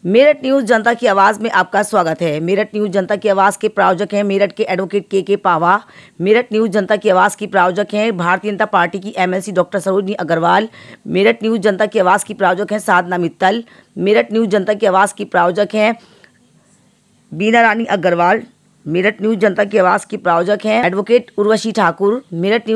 Meerut news जनता की आवाज में आपका स्वागत है। मेरठ न्यूज जनता की आवाज के प्रायोजक हैं मेरठ के एडवोकेट के पावा। मेरठ न्यूज जनता की आवाज की प्रायोजक हैं भारतीय जनता पार्टी की MLC doctor Sarojini Agarwal. Meerut news जनता की आवाज की प्रायोजक हैं साधना मित्तल। मेरठ न्यूज जनता की आवाज की प्रायोजक हैं बीना रानी अग्रवाल। मेरठ न्यूज जनता की आवाज की प्रायोजक हैं एडवोकेट उर्वशी ठाकुर। मेरठ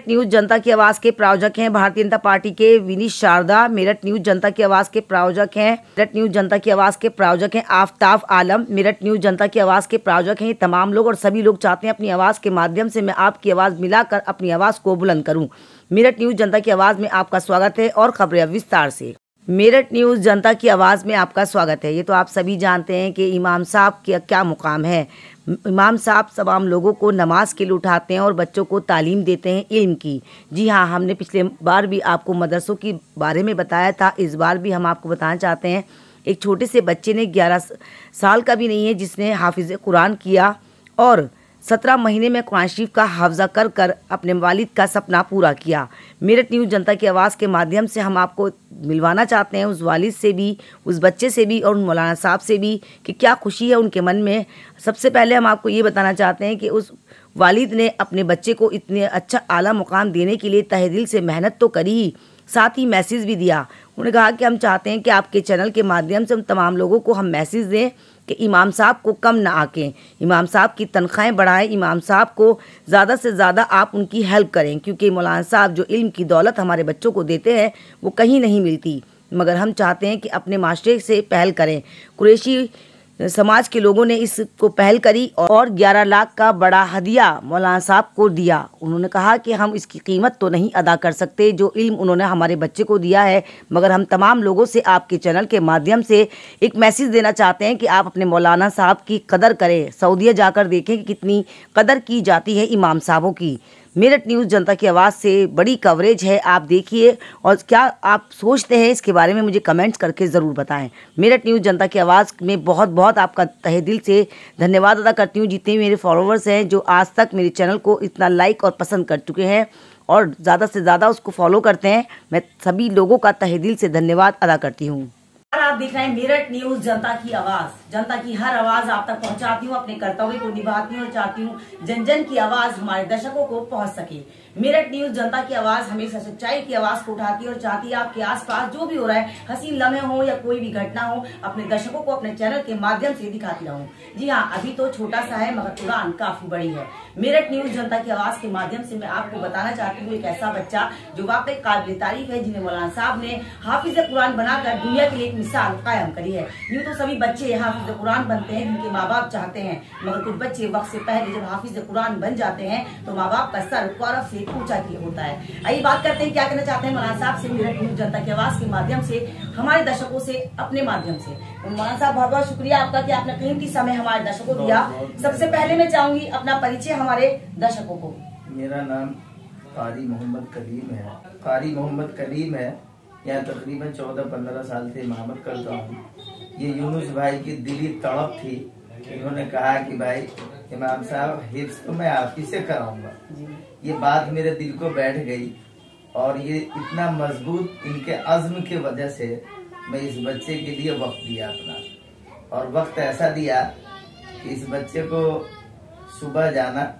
न्यूज जनता की आवाज के प्रायोजक हैं भारतीय जनता पार्टी के विनीत शारदा। मेरठ न्यूज जनता की आवाज के प्रायोजक हैं मेरठ न्यूज जनता की आवाज के प्रायोजक हैं आफ्ताब आलम। मेरठ न्यूज जनता की आवाज के प्रायोजक हैं ये तमाम लोग और सभी लोग चाहते हैं अपनी आवाज के माध्यम से मैं आपकी आवाज मिलाकर अपनी आवाज को बुलंद करूं। मेरठ न्यूज जनता की आवाज में आपका स्वागत है और खबरें विस्तार से। मेरठ न्यूज जनता की आवाज़ में आपका स्वागत है। ये तो आप सभी जानते हैं कि इमाम साहब का क्या मुकाम है। इमाम साहब तमाम लोगों को नमाज के लिए उठाते हैं और बच्चों को तालीम देते हैं इल्म की। जी हाँ, हमने पिछले बार भी आपको मदरसों के बारे में बताया था, इस बार भी हम आपको बताना चाहते हैं। एक छोटे से बच्चे ने 11 साल का भी नहीं है जिसने हाफिज़ कुरान किया और 17 महीने में कुरान शरीफ का हाफजा कर कर अपने वालिद का सपना पूरा किया। मेरठ न्यूज़ जनता की आवाज़ के माध्यम से हम आपको मिलवाना चाहते हैं उस वालिद से भी, उस बच्चे से भी और उन मौलाना साहब से भी कि क्या खुशी है उनके मन में। सबसे पहले हम आपको ये बताना चाहते हैं कि उस वालिद ने अपने बच्चे को इतने अच्छा आला मुकाम देने के लिए तहे दिल से मेहनत तो करी ही, साथ ही मैसेज भी दिया। उन्होंने कहा कि हम चाहते हैं कि आपके चैनल के माध्यम से हम तमाम लोगों को हम मैसेज दें कि इमाम साहब को कम ना आकें, इमाम साहब की तनख्वाहें बढ़ाएं, इमाम साहब को ज़्यादा से ज़्यादा आप उनकी हेल्प करें, क्योंकि मौलाना साहब जो इल्म की दौलत हमारे बच्चों को देते हैं वो कहीं नहीं मिलती। मगर हम चाहते हैं कि अपने माशरे से पहल करें। कुरैशी समाज के लोगों ने इसको पहल करी और 11 लाख का बड़ा हदिया मौलाना साहब को दिया। उन्होंने कहा कि हम इसकी कीमत तो नहीं अदा कर सकते जो इल्म उन्होंने हमारे बच्चे को दिया है, मगर हम तमाम लोगों से आपके चैनल के माध्यम से एक मैसेज देना चाहते हैं कि आप अपने मौलाना साहब की कदर करें। सऊदीया जाकर देखें कि कितनी कदर की जाती है इमाम साहबों की। मेरठ न्यूज़ जनता की आवाज़ से बड़ी कवरेज है, आप देखिए और क्या आप सोचते हैं इसके बारे में मुझे कमेंट्स करके ज़रूर बताएं। मेरठ न्यूज़ जनता की आवाज़ में बहुत बहुत आपका तहे दिल से धन्यवाद अदा करती हूँ जितने मेरे फॉलोअर्स हैं जो आज तक मेरे चैनल को इतना लाइक और पसंद कर चुके हैं और ज़्यादा से ज़्यादा उसको फॉलो करते हैं। मैं सभी लोगों का तहे दिल से धन्यवाद अदा करती हूँ। आप देख रहे हैं मेरठ न्यूज जनता की आवाज। जनता की हर आवाज आप तक पहुंचाती हूँ, अपने कर्तव्य को निभाती हूँ और चाहती हूँ जन जन की आवाज हमारे दर्शकों को पहुंच सके। मेरठ न्यूज जनता की आवाज हमेशा सच्चाई की आवाज को उठाती है और चाहती है आपके आसपास जो भी हो रहा है, हसीन लम्हे हो या कोई भी घटना हो, अपने दर्शकों को अपने चैनल के माध्यम से दिखाती रहूं। जी हाँ, अभी तो छोटा सा है मगर उड़ान काफी बड़ी है। मेरठ न्यूज जनता की आवाज के माध्यम से मैं आपको बताना चाहती हूँ एक ऐसा बच्चा जो वाकई काबिल तारीफ है, जिन्हें मौलाना साहब ने हाफिज कुरान बनाकर दुनिया के लिए एक मिसाल कायम करी है। यूँ तो सभी बच्चे हाफिज कुरान बनते हैं जिनके माँ बाप चाहते हैं, मगर कुछ बच्चे वक्त से पहले जब हाफिज कुरान बन जाते हैं तो माँ बाप का सर गौरव से ऊंचा किया होता है। आइए बात करते हैं क्या कहना चाहते हैं मौलाना साहब से मेरठ न्यूज जनता की आवाज के माध्यम से, हमारे दर्शकों से, अपने माध्यम से। मौलाना साहब बहुत बहुत शुक्रिया आपका कि आपने कीमती समय हमारे दर्शकों को दिया। सबसे पहले मैं चाहूंगी अपना परिचय हमारे दर्शकों को। मेरा नाम कारी मोहम्मद कलीम है। कारी मोहम्मद कलीम है। यहाँ तकरीबन 14-15 साल से इमामत करता हूँ। ये यूनुस भाई की दिली तड़प थी, इन्होंने कहा कि भाई इमाम साहब हिफ्ज तो मैं आप ही से कराऊंगा। ये बात मेरे दिल को बैठ गई और ये इतना मजबूत इनके अज़्म की वजह से मैं इस बच्चे के लिए वक्त दिया अपना, और वक्त ऐसा दिया कि इस बच्चे को सुबह जाना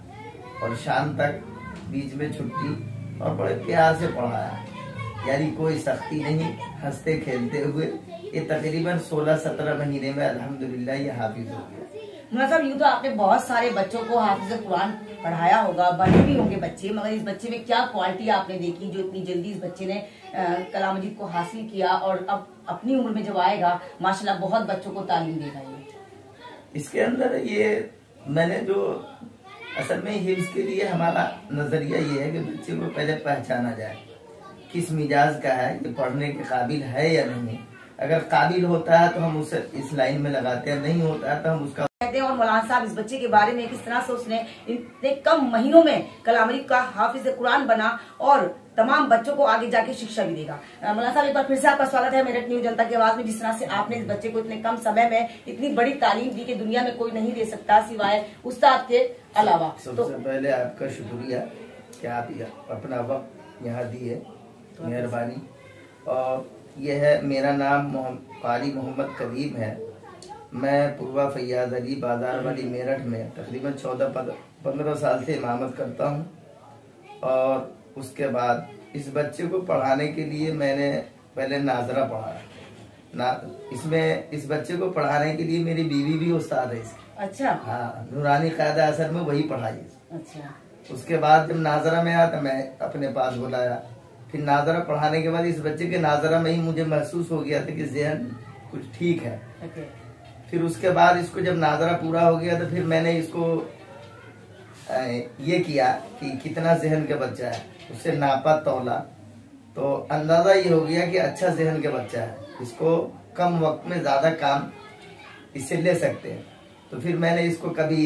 और शाम तक बीच में छुट्टी और बड़े प्यार से पढ़ाया, यानी कोई सख्ती नहीं, हंसते खेलते हुए ये तकरीबन 16-17 महीने में अल्हम्दुलिल्लाह ये हाफिज हो गया। मतलब यूँ तो आपने बहुत सारे बच्चों को हाफिज कुरान पढ़ाया होगा, बड़े भी होंगे बच्चे, मगर इस बच्चे में क्या क्वालिटी आपने देखी जो इतनी जल्दी इस बच्चे ने कलाम मजीद को हासिल किया और अब अपनी उम्र में जब आएगा माशाल्लाह बहुत बच्चों को तालीम देगा। ये इसके अंदर ये मैंने जो असल में हिफ्ज के लिए हमारा नजरिया ये है कि बच्चे को पहले पहचाना जाए किस मिजाज का है, ये पढ़ने के काबिल है या नहीं। अगर काबिल होता है तो हम उसे इस लाइन में लगाते हैं, नहीं होता है तो हम उसका कहते हैं। और मौलाना साहब इस बच्चे के बारे में किस तरह से उसने इतने कम महीनों में कलाम मजीद का हाफिज कुरान बना और तमाम बच्चों को आगे जाके शिक्षा भी देगा। मौलाना साहब एक बार फिर से आपका स्वागत है मेरठ न्यूज जनता की आवाज में। जिस तरह से आपने इस बच्चे को इतने कम समय में इतनी बड़ी तालीम दी कि दुनिया में कोई नहीं दे सकता सिवाय उस्ताद के अलावा। सबसे पहले आपका शुक्रिया कि आप अपना वक्त यहाँ दिए, मेहरबानी। और यह है मेरा नाम कारी मोहम्मद कलीम है। मैं पूर्वा फैयाज अली बाजार वाली मेरठ में तकरीबन 14-15 साल से इमामत करता हूँ। और उसके बाद इस बच्चे को पढ़ाने के लिए मैंने पहले नाजरा पढ़ा। इसमें इस बच्चे को पढ़ाने के लिए मेरी बीवी भी उस्ताद है इसकी। अच्छा। हाँ, नूरानी कायदा असर में वही पढ़ाई। अच्छा। उसके बाद जब नाजरा में आया तो मैं अपने पास बुलाया। फिर नाजरा पढ़ाने के बाद इस बच्चे के नाजरा में ही मुझे महसूस हो गया था कि ज़हन कुछ ठीक है। फिर उसके बाद इसको जब नाजरा पूरा हो गया तो फिर मैंने इसको ये किया कि कितना ज़हन का बच्चा है, उससे नापा तौला तो अंदाजा ये हो गया कि अच्छा ज़हन का बच्चा है, इसको कम वक्त में ज्यादा काम इससे ले सकते हैं। तो फिर मैंने इसको कभी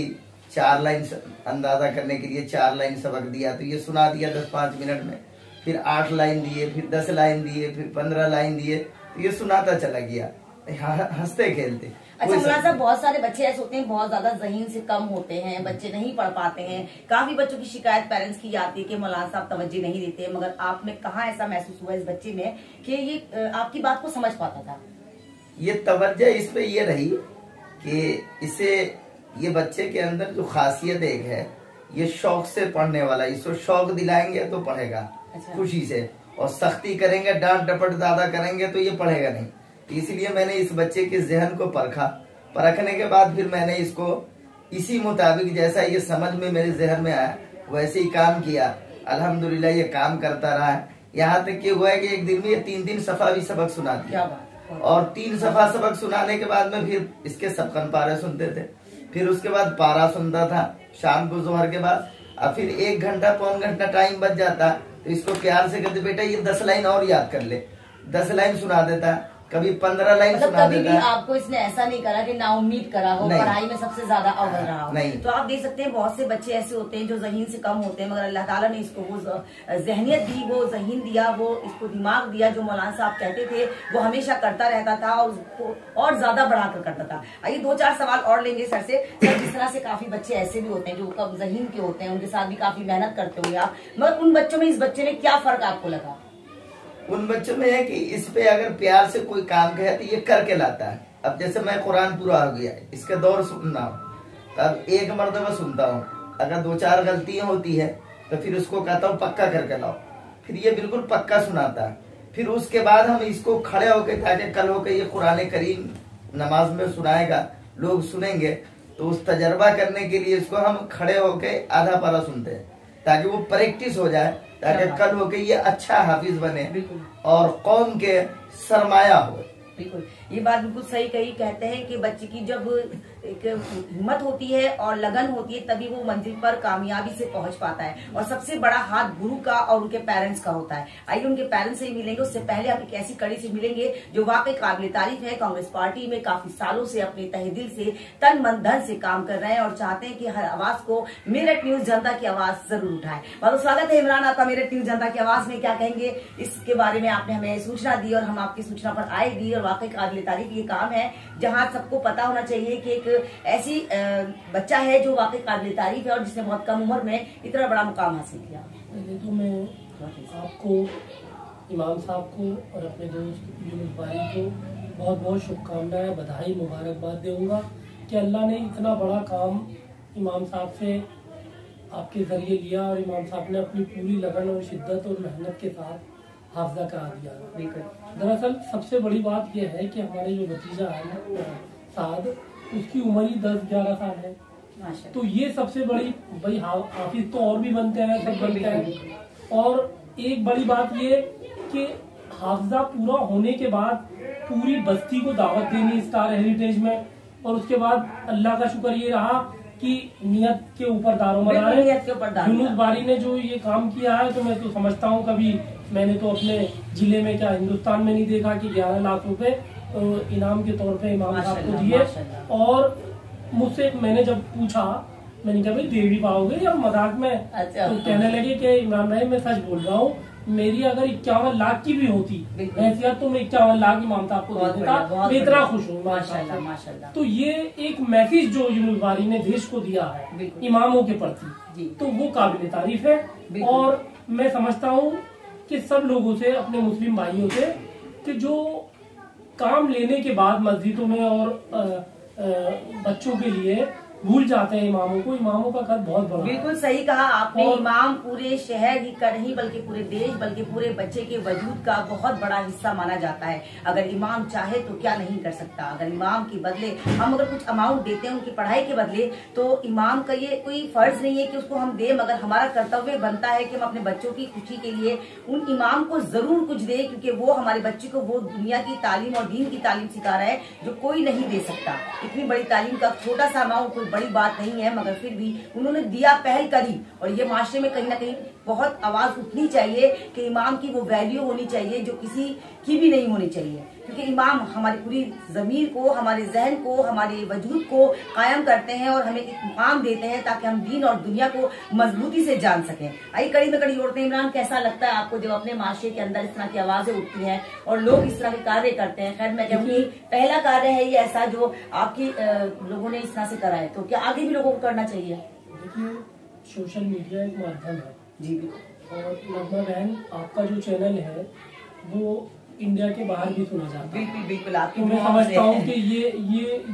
4 लाइन अंदाजा करने के लिए 4 लाइन सबक दिया तो ये सुना दिया 10-5 मिनट में। फिर 8 लाइन दिए, फिर 10 लाइन दिए, फिर 15 लाइन दिए तो ये सुनाता चला गया हंसते खेलते। अच्छा मौलाना साहब, बहुत सारे बच्चे ऐसे होते हैं बहुत ज्यादा ज़हीन से कम होते हैं, बच्चे नहीं पढ़ पाते हैं। काफी बच्चों की शिकायत पेरेंट्स की आती है कि मौलाना साहब तवज्जो नहीं देते हैं, मगर आप में कहाँ ऐसा महसूस हुआ इस बच्चे में कि ये आपकी बात को समझ पाता था? ये तवज्जो इसमें ये रही कि इसे ये बच्चे के अंदर जो खासियत एक है, ये शौक से पढ़ने वाला, इसको शौक दिलाएंगे तो पढ़ेगा। अच्छा। खुशी से, और सख्ती करेंगे, डांट डपट ज्यादा करेंगे तो ये पढ़ेगा नहीं। इसलिए मैंने इस बच्चे के जहन को परखने के बाद फिर मैंने इसको इसी मुताबिक जैसा ये समझ में मेरे जहन में आया वैसे ही काम किया। अल्हम्दुलिल्लाह ये काम करता रहा है। यहाँ तक कि हुआ है कि एक दिन में ये 3 सफा भी सबक सुना दिया। और 3 सफा सबक सुनाने के बाद में फिर इसके सबकन पारे सुनते थे। फिर उसके बाद पारा सुनता था शाम को जोहर के बाद। अब फिर 1 घंटा पौन घंटा टाइम बच जाता तो इसको प्यार से कहते बेटा ये 10 लाइन और याद कर ले। 10 लाइन सुना देता, कभी 15 लाइन मतलब सुना कभी देता। भी आपको इसने ऐसा नहीं करा कि ना उम्मीद करा हो, पढ़ाई में सबसे ज्यादा अव्वल रहा हो? नहीं। तो आप देख सकते हैं बहुत से बच्चे ऐसे होते हैं जो ज़हीन से कम होते हैं, मगर अल्लाह ताला ने इसको वो जहनियत दी, वो ज़हीन दिया, वो इसको दिमाग दिया जो मौलाना साहब कहते थे वो हमेशा करता रहता था और उसको और ज्यादा बढ़ाकर करता था। आइए 2-4 सवाल और लेंगे सर से। सर, जिस तरह से काफी बच्चे ऐसे भी होते हैं जो कम ज़हीन के होते हैं, उनके साथ भी काफी मेहनत करते होंगे आप, मगर उन बच्चों में इस बच्चे ने क्या फर्क आपको लगा? उन बच्चों में है कि इस पे अगर प्यार से कोई काम कहे तो ये करके लाता है। अब जैसे मैं कुरान पूरा हो गया, इसके दौर सुनना हूँ तब 1 मरतबा सुनता हूँ, अगर 2-4 गलतियां होती है तो फिर उसको कहता हूँ पक्का करके लाओ, फिर ये बिल्कुल पक्का सुनाता है। फिर उसके बाद हम इसको खड़े होकर, ताकि कल होकर ये कुरान करीम नमाज में सुनाएगा, लोग सुनेंगे, तो उस तजर्बा करने के लिए इसको हम खड़े होकर आधा पारा सुनते हैं ताकि वो प्रैक्टिस हो जाए, ताकि कल होके ये अच्छा हाफिज बने और कौम के सरमाया हो। बिल्कुल, ये बात बिल्कुल सही कही। कहते हैं कि बच्चे की जब एक हिम्मत होती है और लगन होती है तभी वो मंजिल पर कामयाबी से पहुंच पाता है। और सबसे बड़ा हाथ गुरु का और उनके पेरेंट्स का होता है। आइए उनके पेरेंट्स से ही मिलेंगे। उससे पहले हम एक ऐसी कड़ी से मिलेंगे जो वाकई काबिल तारीफ है। कांग्रेस पार्टी में काफी सालों से अपने तहे दिल से, तन मन धन से काम कर रहे हैं और चाहते हैं कि हर आवाज को मेरठ न्यूज जनता की आवाज जरूर उठाए। बहुत स्वागत है इमरान आपका मेरठ न्यूज जनता की आवाज में। क्या कहेंगे इसके बारे में? आपने हमें सूचना दी और हम आपकी सूचना पर आए भी, और वाकई काबिल तारीफ ये काम है जहां सबको पता होना चाहिए कि एक ऐसी बच्चा है जो वाकई काबिल तारीफ है और जिसने बहुत कम उम्र में इतना बड़ा मुकाम हासिल किया। पहले तो मैं आपको, इमाम साहब को और अपने दोस्त यूनुस भाई को बहुत बहुत शुभकामनाएं, बधाई, मुबारकबाद दूंगा कि अल्लाह ने इतना बड़ा काम इमाम साहब से आपके ज़रिए लिया और इमाम साहब ने अपनी पूरी लगन और शिद्दत और मेहनत के साथ हाफजा करा दिया। दरअसल सबसे बड़ी बात यह है कि हमारे जो भतीजा है साद, उसकी उम्र ही 10-11 साल है। तो ये सबसे बड़ी, भाई हाफिज तो और भी बनते हैं, सब बनते हैं। और एक बड़ी बात ये कि हाफजा पूरा होने के बाद पूरी बस्ती को दावत देनी स्टार हेरिटेज में, और उसके बाद अल्लाह का शुक्र ये रहा कि नियत के ऊपर दारोमदार है। यूनुस बारी ने जो ये काम किया है, तो मैं तो समझता हूँ कभी मैंने तो अपने जिले में, क्या हिंदुस्तान में नहीं देखा कि 11 लाख रुपए तो इनाम के तौर पे इमाम साहब को दिए। और मुझसे मैंने जब पूछा, मैंने कहा भाई दे भी पाओगे या मजाक में? अच्छा। तो कहने लगे कि इमरान भाई मैं सच बोल रहा हूँ, मेरी अगर 51 लाख की भी होती हैसियत तो मैं 51 लाख इमाम साहब को दे देता। मैं इतना खुश हूँ माशाल्लाह। तो ये एक मैसेज जो यूनुस बारी ने देश को दिया है इमामों के प्रति, तो वो काबिल तारीफ है। और मैं समझता हूँ कि सब लोगों से, अपने मुस्लिम भाइयों से, कि जो काम लेने के बाद मस्जिदों में और बच्चों के लिए भूल जाते हैं इमामों को। इमामों का कद बहुत बड़ा है। बिल्कुल सही कहा आपने। इमाम पूरे शहर ही का नहीं बल्कि पूरे देश बल्कि पूरे बच्चे के वजूद का बहुत बड़ा हिस्सा माना जाता है। अगर इमाम चाहे तो क्या नहीं कर सकता। अगर इमाम के बदले हम अगर कुछ अमाउंट देते हैं उनकी पढ़ाई के बदले, तो इमाम का ये कोई फर्ज नहीं है कि उसको हम दें, मगर हमारा कर्तव्य बनता है कि हम अपने बच्चों की खुशी के लिए उन इमाम को जरूर कुछ दें, क्योंकि वो हमारे बच्चे को वो दुनिया की तालीम और दीन की तालीम सिखा रहा है जो कोई नहीं दे सकता। इतनी बड़ी तालीम का छोटा सा अमाउंट बड़ी बात नहीं है, मगर फिर भी उन्होंने दिया, पहल करी। और ये माशरे में कहीं ना कहीं बहुत आवाज उठनी चाहिए कि इमाम की वो वैल्यू होनी चाहिए जो किसी की भी नहीं होनी चाहिए, क्योंकि इमाम हमारी पूरी जमीर को, हमारे जहन को, हमारे वजूद को कायम करते हैं और हमें एक मुकाम देते हैं ताकि हम दीन और दुनिया को मजबूती से जान सकें। आइए कड़ी में कड़ी जोड़ते हैं। इमरान, कैसा लगता है आपको जब अपने माशरे के अंदर इस तरह की आवाजें उठती हैं और लोग इस तरह के कार्य करते हैं? खैर मैं कहूँगी पहला कार्य है ये ऐसा जो आपकी लोगों ने इस तरह से करा है, तो क्या आगे भी लोगों को करना चाहिए? देखिए, सोशल मीडिया एक माध्यम है जी, और नगमा बहन आपका जो चैनल है वो इंडिया के बाहर भी सुना जाता है। बिल्कुल बिल्कुल। आपकी तो मैं समझता हूँ कि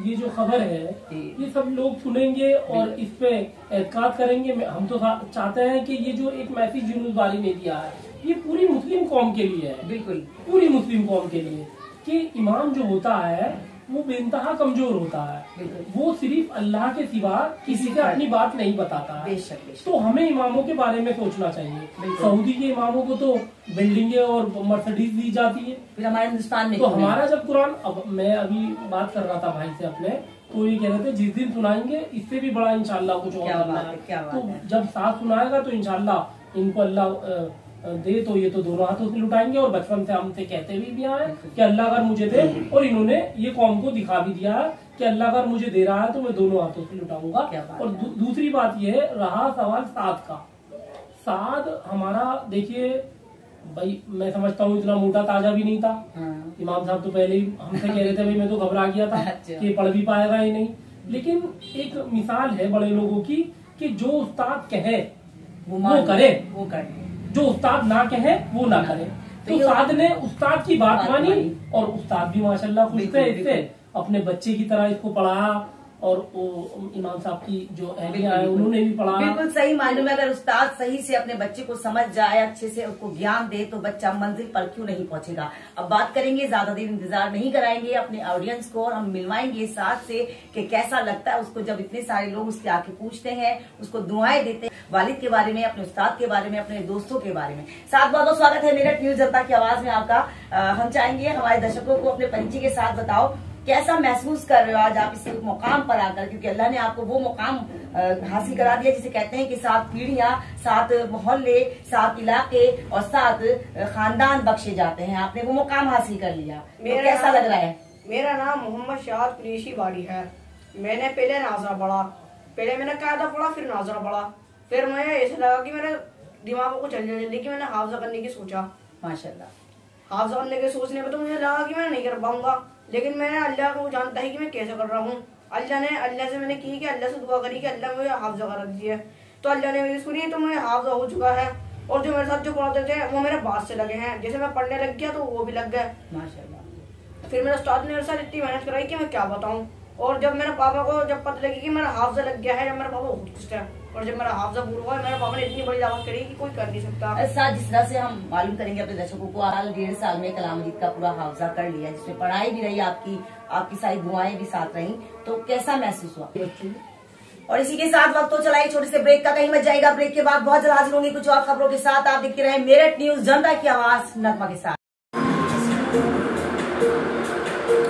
ये जो खबर है ये सब लोग सुनेंगे और इस पे एतकाद करेंगे। हम तो चाहते हैं कि ये जो एक मैसेज यूनुस वाली ने दिया है ये पूरी मुस्लिम कौम के लिए है। बिल्कुल, पूरी मुस्लिम कौम के लिए कि इमाम जो होता है वो बेइंतहा कमजोर होता है। वो सिर्फ अल्लाह के सिवा किसी से अपनी बात नहीं बताता है। तो हमें इमामों के बारे में सोचना चाहिए। सऊदी के इमामों को तो बिल्डिंगें और मर्सिडीज दी जाती है, फिर हमारे हिंदुस्तान में तो हमारा जब कुरान, अब मैं अभी बात कर रहा था भाई से अपने, तो ये कह रहे थे जिस दिन सुनाएंगे इससे भी बड़ा इंशाल्लाह कुछ और करना है। तो जब साथ सुनाएगा तो इंशाल्लाह इनको अल्लाह दे तो ये तो दोनों हाथों से लुटाएंगे। और बचपन से हमसे कहते भी आए कि अल्लाह अगर मुझे दे, और इन्होंने ये कौम को दिखा भी दिया है कि अल्लाह अगर मुझे दे रहा है तो मैं दोनों हाथों से लुटाऊंगा। और दूसरी बात ये रहा सवाल साद का। साद हमारा, देखिए भाई मैं समझता हूँ इतना मोटा ताजा भी नहीं था। इमाम साहब तो पहले ही हमसे कह रहे थे भाई मैं तो घबरा गया था कि पढ़ भी पाएगा ही नहीं। लेकिन एक मिसाल है बड़े लोगों की कि जो उस्ताद कहे वो करे, जो उस्ताद ना कहे वो ना करे। तो उस्ताद ने उस्ताद की बात मानी और उस्ताद भी माशाल्लाह खुश थे इससे, अपने बच्चे की तरह इसको पढ़ाया। और वो इमाम साहब की जो अहलिया है उन्होंने भी पढ़ाया। बिल्कुल सही मायनों में अगर उस्ताद सही से अपने बच्चे को समझ जाए, अच्छे से उसको ज्ञान दे, तो बच्चा मंजिल पर क्यों नहीं पहुंचेगा। अब बात करेंगे, ज्यादा देर इंतजार नहीं कराएंगे अपने ऑडियंस को और हम मिलवाएंगे साथ से कि कैसा लगता है उसको जब इतने सारे लोग उसके आके पूछते हैं, उसको दुआएं देते हैं वालिद के बारे में, अपने उस्ताद के बारे में, अपने दोस्तों के बारे में। साथ बहुत स्वागत है मेरठ न्यूज जनता की आवाज में आपका। हम चाहेंगे हमारे दर्शकों को अपने परिचय के साथ बताओ कैसा महसूस कर रहे हो आज आप इस मुकाम पर आकर, क्योंकि अल्लाह ने आपको वो मुकाम हासिल करा दिया जिसे कहते हैं कि 7 पीढ़ियां, 7 मोहल्ले, 7 इलाके और 7 खानदान बख्शे जाते हैं। आपने वो मुकाम हासिल कर लिया, तो कैसा लग रहा है? मेरा नाम मोहम्मद शाद कुरैशी बाड़ी है। मैंने पहले नाजरा पढ़ा, पहले मैंने कायदा पढ़ा, फिर नाजरा पढ़ा। फिर मुझे ऐसा लगा कि मेरे दिमाग को चलने जल्दी कि मैंने हाफजा करने की सोचा। माशाल्लाह। हाफजा करने के सोचने में तो मुझे लगा कि मैं नहीं कर पाऊंगा, लेकिन मैंने अल्लाह को जानता है कि मैं कैसे कर रहा हूँ। अल्लाह से मैंने की कि अल्लाह से दुआ करी कि अल्लाह मुझे हाफजा कर दीजिए, तो अल्लाह ने मेरी सुनी, तो मुझे हाफजा हो चुका है। और जो मेरे साथ जो पढ़ाते थे वो मेरे बात से लगे हैं, जैसे मैं पढ़ने लग गया तो वो भी लग गए माशाल्लाह। फिर मेरे उस्ताद ने मेरे साथ इतनी मेहनत कराई कि मैं क्या बताऊँ। और जब मेरे पापा को जब पता लगी कि मेरा हाफजा लग गया है, जब मेरे पापा बहुत खुश थे। और जब मेरा हाफजा पूरा हुआ, मेरे पापा ने इतनी बड़ी दावत करी कि कोई कर नहीं सकता। ऐसा जिस तरह से हम मालूम करेंगे अपने दर्शकों को, 1.5 साल में कलाम मजीद का पूरा हाफजा कर लिया, जिसमें पढ़ाई भी रही आपकी सारी दुआएं भी साथ रही, तो कैसा महसूस हुआ? और इसी के साथ वक्त तो चलाइए छोटे से ब्रेक का, कहीं मत जाएगा। ब्रेक के बाद बहुत जल्द हाजिर होंगे कुछ और खबरों के साथ। आप देखते रहे मेरठ न्यूज जनता की आवाज नगमा के साथ।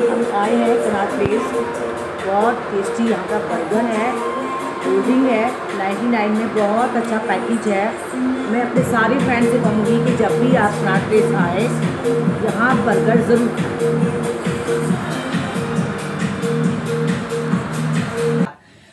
हम आए हैं कनाट प्लेस, बहुत टेस्टी यहाँ का बर्गर है, कोल्ड ड्रिंक है, 99 में बहुत अच्छा पैकेज है। मैं अपने सारे फ्रेंड से कहूँगी कि जब भी आप कनाट प्लेस आए यहाँ बर्गर जरूर खाएं।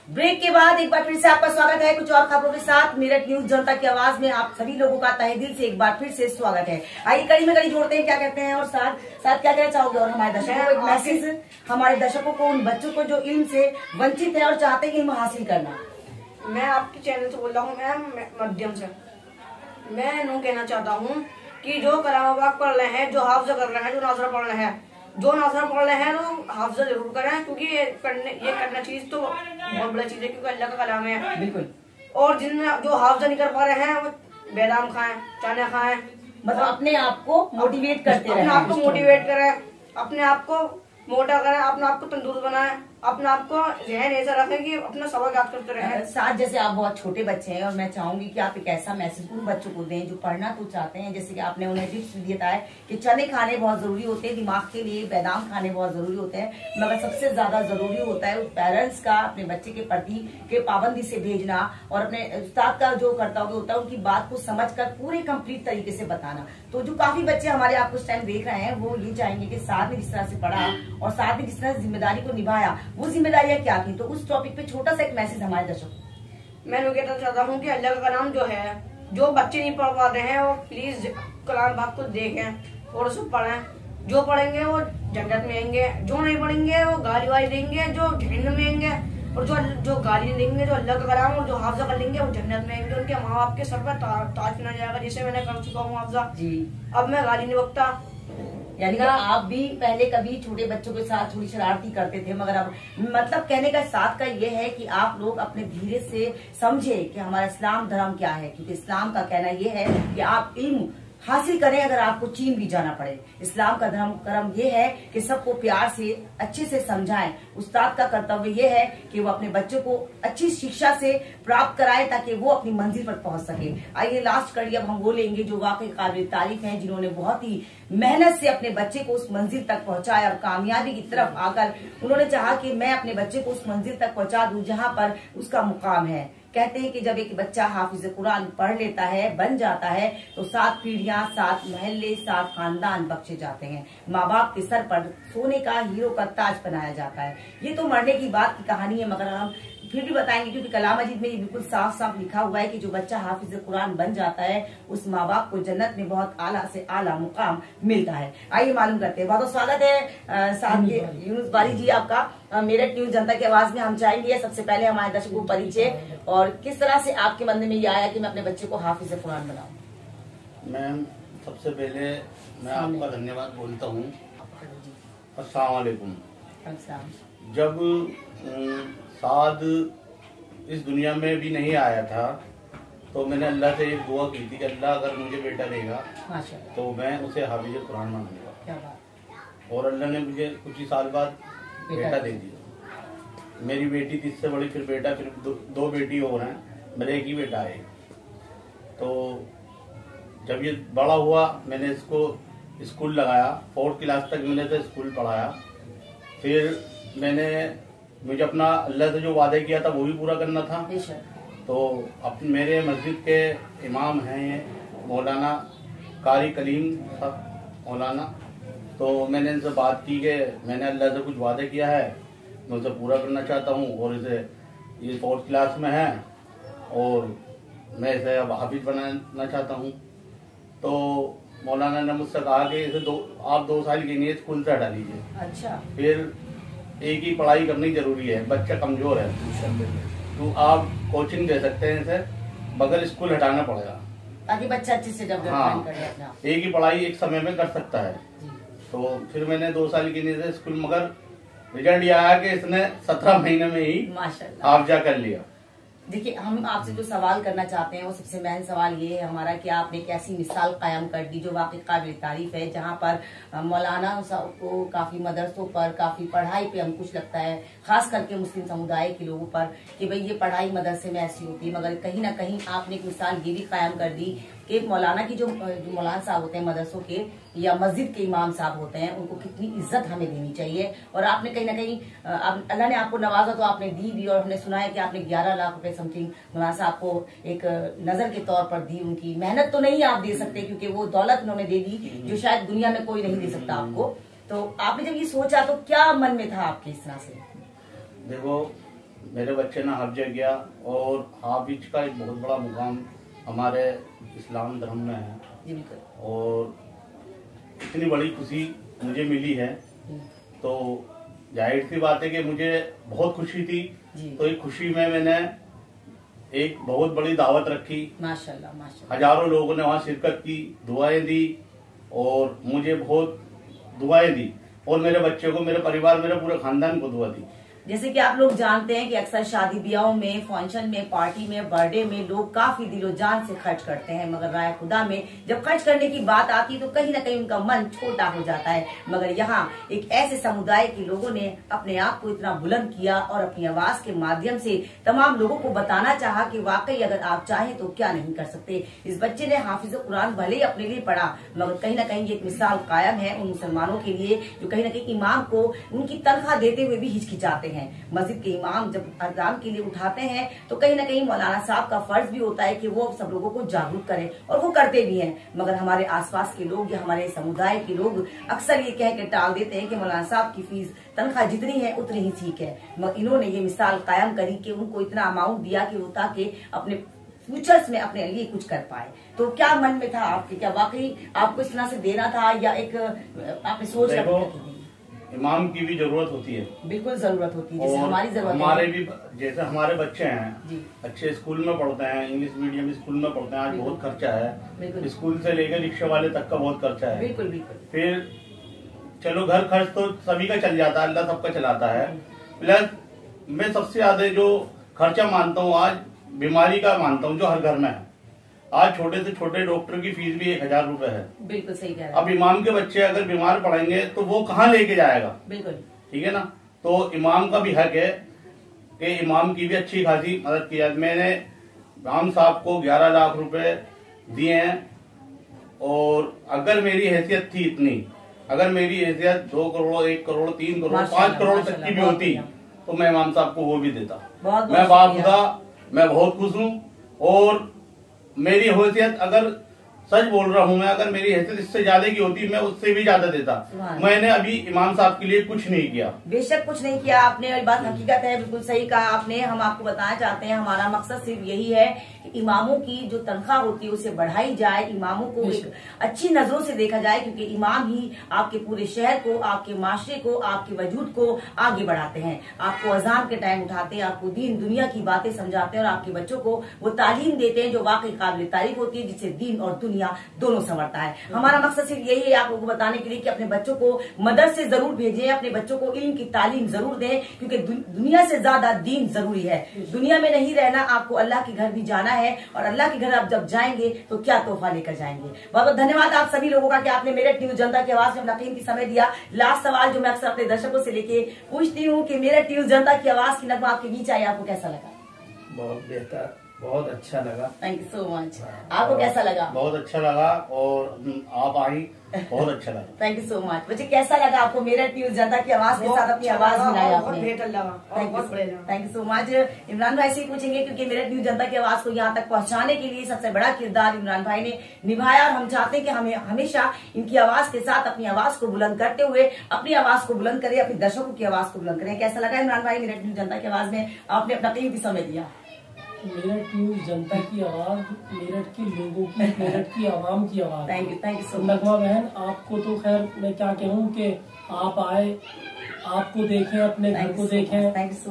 ब्रेक के बाद एक बार फिर से आपका स्वागत है कुछ और खबरों के साथ। मेरठ न्यूज जनता की आवाज में आप सभी लोगों का तहे दिल से एक बार फिर से स्वागत है। आइए कड़ी में कड़ी जोड़ते हैं, क्या कहते हैं और साथ क्या कहना चाहोगे? और हमारे दर्शकों को एक मैसेज, हमारे दर्शकों को, उन बच्चों को जो इल्म से वंचित है और चाहते हैं इल्म हासिल करना। मैं आपके चैनल से बोल रहा हूँ, मैं माध्यम से मैं कहना चाहता हूँ कि जो कलाम पाक पढ़ रहे हैं, जो हाफजा कर रहे हैं, जो नाजरा पढ़ रहे हैं, जो नासर पढ़ रहे हैं तो हाफजा जरूर करें, क्योंकि ये करना चीज तो बहुत बड़ा चीज है, क्योंकि अल्लाह का कलाम है। बिल्कुल। और जिन जो हाफजा नहीं कर पा रहे हैं वो बेदाम खाएं, चने खाएं, मतलब अपने आप को मोटिवेट करते रहे, अपने आप को मोटिवेट करें, अपने आप को मोटा करें, अपने आप को तंदुरुस्त बनाएं, अपने आप को जहन ऐसा रखें कि अपना सबक याद करते रहें। साथ जैसे आप बहुत छोटे बच्चे हैं और मैं चाहूंगी कि आप एक ऐसा मैसेज उन बच्चों को दें जो पढ़ना तो चाहते हैं, जैसे कि आपने उन्हें टिप्स दिया है कि चने खाने बहुत जरूरी होते हैं दिमाग के लिए, बादाम खाने बहुत जरूरी होते हैं, मगर सबसे ज्यादा जरूरी होता है पेरेंट्स का अपने बच्चे के प्रति के पाबंदी से भेजना और अपने उस्ताद का जो कर्तव्य होता है उनकी बात को समझकर पूरे कंप्लीट तरीके से बताना। तो जो काफी बच्चे हमारे आपको इस टाइम देख रहे हैं वो ये चाहेंगे कि साथ में जिस तरह से पढ़ा और साथ में जिस तरह से जिम्मेदारी को निभाया, वो जिम्मेदारियां क्या थी, तो उस टॉपिक पे छोटा सा एक मैसेज हमारे दर्शकों। मैं कहना चाहता हूँ कि अल्लाह का कलाम जो है, जो बच्चे नहीं पढ़ पाते हैं वो प्लीज कलाम पाक को देखें और उसे पढ़ें। जो पढ़ेंगे वो जन्नत में आएंगे, जो नहीं पढ़ेंगे वो गाली वाली देंगे, जो जहन्नम में आएंगे, और जो गाली देंगे, जो अल्लाह का कलाम और जो हाफजा कर लेंगे वो जन्नत में आएंगे। उनके माँ बाप के सर पर ताज पहना जाएगा, जिसे मैंने कर चुका हूँ हाफजा जी। अब मैं गाली नहीं बकता। यानी कि आप भी पहले कभी छोटे बच्चों के साथ थोड़ी शरारती करते थे, मगर अब मतलब कहने का साथ का ये है कि आप लोग अपने धीरे से समझे कि हमारा इस्लाम धर्म क्या है, क्योंकि इस्लाम का कहना ये है कि आप इल्म हासिल करें अगर आपको चीन भी जाना पड़े। इस्लाम का कर्म ये है कि सबको प्यार से अच्छे से समझाएं। उस्ताद का कर्तव्य ये है कि वो अपने बच्चों को अच्छी शिक्षा से प्राप्त कराएं ताकि वो अपनी मंजिल पर पहुंच सके। आइए लास्ट कड़ी अब हम वो लेंगे जो वाकई काबिल तारीफ हैं, जिन्होंने बहुत ही मेहनत से अपने बच्चे को उस मंजिल तक पहुंचाया और कामयाबी की तरफ आकर उन्होंने चाहा कि मैं अपने बच्चे को उस मंजिल तक पहुंचा दूं जहां पर उसका मुकाम है। कहते हैं कि जब एक बच्चा हाफिज कुरान पढ़ लेता है, बन जाता है, तो 7 पीढ़ियां, 7 महल्ले, 7 खानदान बख्शे जाते हैं। माँ बाप के सर पर सोने का हीरो का ताज बनाया जाता है। ये तो मरने की बात की कहानी है, मगर हम फिर भी बताएंगे क्योंकि कलाम मजीद में ये बिल्कुल साफ साफ लिखा हुआ है कि जो बच्चा हाफिज कुरान बन जाता है उस माँ बाप को जन्नत में बहुत आला से आला मुकाम मिलता है। आइए मालूम करते हैं। बहुत स्वागत है साथ के यूनुस बारी जी आपका मेरठ न्यूज जनता की आवाज में। हम चाहेंगे सबसे पहले हमारे दर्शकों को परिचय और किस तरह से आपके मन में ये आया कि मैं अपने बच्चे को हाफिज कुरान बनाऊं। मैम सबसे पहले मैं आपका धन्यवाद बोलता हूँ। अस्सलाम वालेकुम। जब साद इस दुनिया में भी नहीं आया था तो मैंने अल्लाह से एक दुआ की थी कि अल्लाह अगर मुझे बेटा देगा तो मैं उसे हाफिज कुरान बनाऊंगा, और अल्लाह ने मुझे कुछ ही साल बाद बेटा दे दिया। मेरी बेटी थी, इससे बड़ी फिर बेटा, फिर दो बेटी हो रहे हैं, मेरे एक ही बेटा है। तो जब ये बड़ा हुआ मैंने इसको स्कूल लगाया, 4th क्लास तक मैंने तो स्कूल पढ़ाया। फिर मुझे अपना अल्लाह से जो वादा किया था वो भी पूरा करना था। तो मेरे मस्जिद के इमाम हैं मौलाना कारी कलीम साहब मौलाना, तो मैंने इनसे बात की कि मैंने अल्लाह से कुछ वादा किया है, मैं उसे पूरा करना चाहता हूँ, और इसे ये 4th क्लास में है और मैं इसे अब हाफिज बनाना चाहता हूँ। तो मौलाना ने मुझसे कहा कि इसे आप 2 साल के लिए स्कूल से हटा लीजिए। अच्छा। फिर एक ही पढ़ाई करनी जरूरी है, बच्चा कमजोर है, तो आप कोचिंग दे सकते हैं इसे, मगर स्कूल हटाना पड़ेगा ताकि बच्चा अच्छे से डेवलपमेंट करे अपना। एक ही पढ़ाई एक समय में कर सकता है। तो फिर मैंने 2 साल के लिए स्कूल, मगर रिजल्ट ये आया कि इसने 17 महीने में ही हाफजा कर लिया। देखिए हम आपसे जो सवाल करना चाहते हैं वो सबसे मेन सवाल ये है हमारा कि आपने एक ऐसी मिसाल कायम कर दी जो वाकई काबिल तारीफ है, जहाँ पर मौलाना को काफी मदरसों पर काफी पढ़ाई पे अंकुश लगता है, खास करके मुस्लिम समुदाय के लोगों पर कि भाई ये पढ़ाई मदरसे में ऐसी होती है, मगर कहीं ना कहीं आपने एक मिसाल ये भी कायम कर दी कि मौलाना की जो मौलाना साहब होते हैं मदरसों के या मस्जिद के इमाम साहब होते हैं उनको कितनी इज्जत हमें देनी चाहिए। और आपने कहीं ना कहीं अल्लाह ने आपको नवाजा तो आपने दी भी, और हमने सुना है कि आपने 11 लाख रुपए समथिंग मौलाना साहब को एक नजर के तौर पर दी। उनकी मेहनत तो नहीं आप दे सकते क्योंकि वो दौलत उन्होंने दे दी जो शायद दुनिया में कोई नहीं दे सकता आपको। तो आपने जब ये सोचा तो क्या मन में था आपके इस तरह से? देखो मेरे बच्चे ने हाफिज किया और हाफिज का एक बहुत बड़ा मुकाम हमारे इस्लाम धर्म में है, और इतनी बड़ी खुशी मुझे मिली है तो जाहिर सी बात है कि मुझे बहुत खुशी थी। तो एक खुशी में मैंने एक बहुत बड़ी दावत रखी, माशाल्लाह माशाल्लाह, हजारों लोगों ने वहाँ शिरकत की, दुआएं दी और मुझे बहुत दुआएं दी, और मेरे बच्चे को, मेरे परिवार, मेरे पूरे खानदान को दुआ दी। जैसे कि आप लोग जानते हैं कि अक्सर शादी ब्याहों में, फंक्शन में, पार्टी में, बर्थडे में लोग काफी दिलो जान से खर्च करते हैं, मगर राय खुदा में जब खर्च करने की बात आती है तो कहीं ना कहीं उनका मन छोटा हो जाता है। मगर यहाँ एक ऐसे समुदाय के लोगों ने अपने आप को इतना बुलंद किया और अपनी आवाज के माध्यम से तमाम लोगों को बताना चाहा कि वाकई अगर आप चाहें तो क्या नहीं कर सकते। इस बच्चे ने हाफिज कुरान भले ही अपने लिए पढ़ा, मगर कहीं ना कहीं एक मिसाल कायम है उन मुसलमानों के लिए जो कहीं ना कहीं इमाम को उनकी तनख्वाह देते हुए भी हिचकिचाते हैं। मस्जिद के इमाम जब अज़ान के लिए उठाते हैं तो कहीं ना कहीं मौलाना साहब का फर्ज भी होता है कि वो सब लोगों को जागरूक करें, और वो करते भी हैं। मगर हमारे आसपास के लोग या हमारे समुदाय के लोग अक्सर ये कह के टाल देते हैं कि मौलाना साहब की फीस तनख्वाह जितनी है उतनी ही ठीक है। मगर इन्होंने ये मिसाल कायम करी कि उनको इतना अमाउंट दिया कि वो ताकि अपने फ्यूचर्स में अपने लिए कुछ कर पाए। तो क्या मन में था आपके, क्या वाकई आपको इस तरह से देना था या एक आपने सोच रखी थी? इमाम की भी जरूरत होती है, बिल्कुल जरूरत होती है, जैसे हमारी जरूरत हमारे है। भी, जैसे हमारे बच्चे हैं अच्छे स्कूल में पढ़ते हैं, इंग्लिश मीडियम स्कूल में पढ़ते हैं, आज बहुत खर्चा है, स्कूल से लेकर रिक्शा वाले तक का बहुत खर्चा है। बिल्कुल बिल्कुल। फिर चलो घर खर्च तो सभी का चल जाता है, अल्लाह सबका चलाता है, प्लस मैं सबसे ज्यादा जो खर्चा मानता हूँ आज बीमारी का मानता हूँ जो हर घर में है। आज छोटे से छोटे डॉक्टर की फीस भी 1000 रुपए है। बिल्कुल सही कह रहे हैं। अब इमाम के बच्चे अगर बीमार पड़ेंगे तो वो कहाँ लेके जाएगा? बिल्कुल ठीक है ना। तो इमाम का भी हक है कि इमाम की भी अच्छी खासी मदद की जाए। मैंने इमाम साहब को 11 लाख रुपए दिए हैं, और अगर मेरी हैसियत थी इतनी, अगर मेरी हैसियत 2 करोड़, 1 करोड़, 3 करोड़, 5 करोड़ तक की भी होती तो मैं इमाम साहब को वो भी देता। मैं बाखुदा, मैं बहुत खुश हूँ, और मेरी हैसियत, अगर सच बोल रहा हूँ मैं, अगर मेरी हैसियत इससे ज्यादा की होती मैं उससे भी ज्यादा देता। मैंने अभी इमाम साहब के लिए कुछ नहीं किया। बेशक कुछ नहीं किया आपने, और बात हकीकत है, बिल्कुल सही कहा आपने। हम आपको बताना चाहते हैं हमारा मकसद सिर्फ यही है कि इमामों की जो तनख्वाह होती है उसे बढ़ाई जाए, इमामों को एक अच्छी नजरों से देखा जाए, क्योंकि इमाम ही आपके पूरे शहर को, आपके माशरे को, आपके वजूद को आगे बढ़ाते हैं। आपको अजान के टाइम उठाते हैं, आपको दीन दुनिया की बातें समझाते हैं, और आपके बच्चों को वो तालीम देते हैं जो वाकई काबिल तारीफ होती है, जिससे दीन और दुनिया दोनों संवरता है। हमारा मकसद सिर्फ यही है आप लोगों को बताने के लिए कि अपने बच्चों को मदरसे जरूर भेजें, अपने बच्चों को इल्म की तालीम जरूर दें, क्योंकि दुनिया से ज्यादा दीन जरूरी है। दुनिया में नहीं रहना, आपको अल्लाह के घर भी जाना है, और अल्लाह के घर आप जब जाएंगे तो क्या तोहफा लेकर जाएंगे। बहुत बहुत धन्यवाद आप सभी लोगों का कि आपने मेरठ न्यूज जनता की आवाज में अपना कीमती समय दिया। लास्ट सवाल जो मैं अक्सर अपने दर्शकों से लेके पूछती हूँ कि मेरठ न्यूज जनता की आवाज की नगमा आपके बीच आई, आपको कैसा लगा? बहुत बेहतर, बहुत अच्छा लगा। Thank you so much. आपको कैसा लगा? बहुत अच्छा लगा, और आप आई, बहुत अच्छा लगा। Thank you so much. मुझे कैसा लगा आपको मेरठ न्यूज जनता की आवाज के साथ अपनी आवाज मिलाई आपने? Thank you so much. Imran भाई से पूछेंगे, क्योंकि मेरठ न्यूज जनता की आवाज को यहाँ तक पहुँचाने के लिए सबसे बड़ा किरदार इमरान भाई ने निभाया, और हम चाहते हैं कि हमें हमेशा इनकी आवाज के साथ अपनी आवाज को बुलंद करते हुए अपनी आवाज को बुलंद करें, अपने दर्शकों की आवाज को बुलंद करें। कैसा लगा इमरान भाई मेरठ न्यूज जनता की आवाज में आपने अपना कीमती समय दिया? मेरठ न्यूज जनता की आवाज, मेरठ के लोगों की, मेरट की आवाम की आवाज। Thank you so much. Nagma बहन, आपको तो खैर मैं क्या कहूँ कि आप आए, आपको देखें, अपने घर को देखें,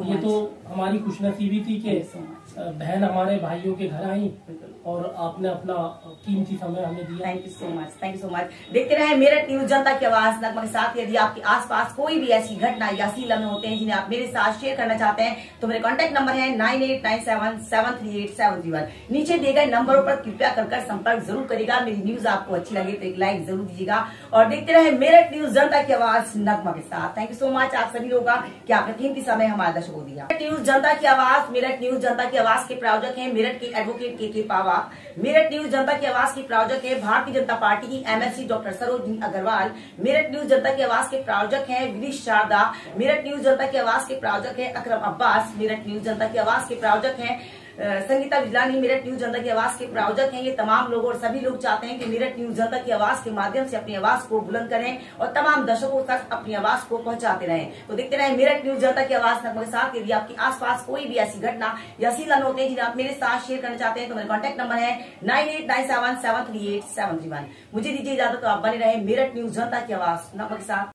ये तो हमारी खुशनसीबी थी कि बहन हमारे भाइयों के घर आई और आपने अपना कीमती समय हमें दिया। Thank you so much, thank you so much. देखते रहे मेरठ न्यूज जनता की आवाज नगमा के साथ। यदि आपके आसपास कोई भी ऐसी घटना या ऐसी लम्हे होते हैं जिन्हें आप मेरे साथ शेयर करना चाहते हैं तो मेरे कॉन्टैक्ट नंबर है 9897738731। नीचे दिए गए नंबरों पर कृपया कर संपर्क जरूर करेगा। मेरी न्यूज आपको अच्छी लगे तो एक लाइक जरूर दीजिएगा, और देखते रहे मेरठ न्यूज जनता की आवाज नगमा के साथ। थैंक यू सो मच आप सभी लोगों का कि आपने कीमती समय हमारे दर्शकों को दिया। न्यूज जनता की आवाज, मेरठ न्यूज जनता की आवाज के प्रायोजक है मेरठ के एडवोकेट के पावा। मेरठ न्यूज जनता की आवाज के प्रायोजक है भारतीय जनता पार्टी की MLC doctor Sarojini Agarwal. Meerut news जनता की आवाज के प्रायोजक है विनीश शारदा। मेरठ न्यूज जनता की आवाज के प्रायोजक है अकरम अब्बास। मेरठ न्यूज जनता की आवाज के प्रायोजक है संगीता बिजलानी। मेरठ न्यूज जनता की आवाज के प्रायोजक हैं ये तमाम लोग, और सभी लोग चाहते हैं कि मेरठ न्यूज जनता की आवाज के माध्यम से अपनी आवाज को बुलंद करें और तमाम दर्शकों तक अपनी आवाज को पहुंचाते रहें। तो देखते रहें मेरठ न्यूज जनता की आवाज नगमा के साथ। यदि आपके आसपास कोई भी ऐसी घटना या ऐसी लम्हे होते हैं जिन्हें आप मेरे साथ शेयर करना चाहते हैं तो मेरा कॉन्टैक्ट नंबर है 9897738731। मुझे दीजिए इजाजत, तो आप बने रहे मेरठ न्यूज जनता की आवाज नगमा के साथ।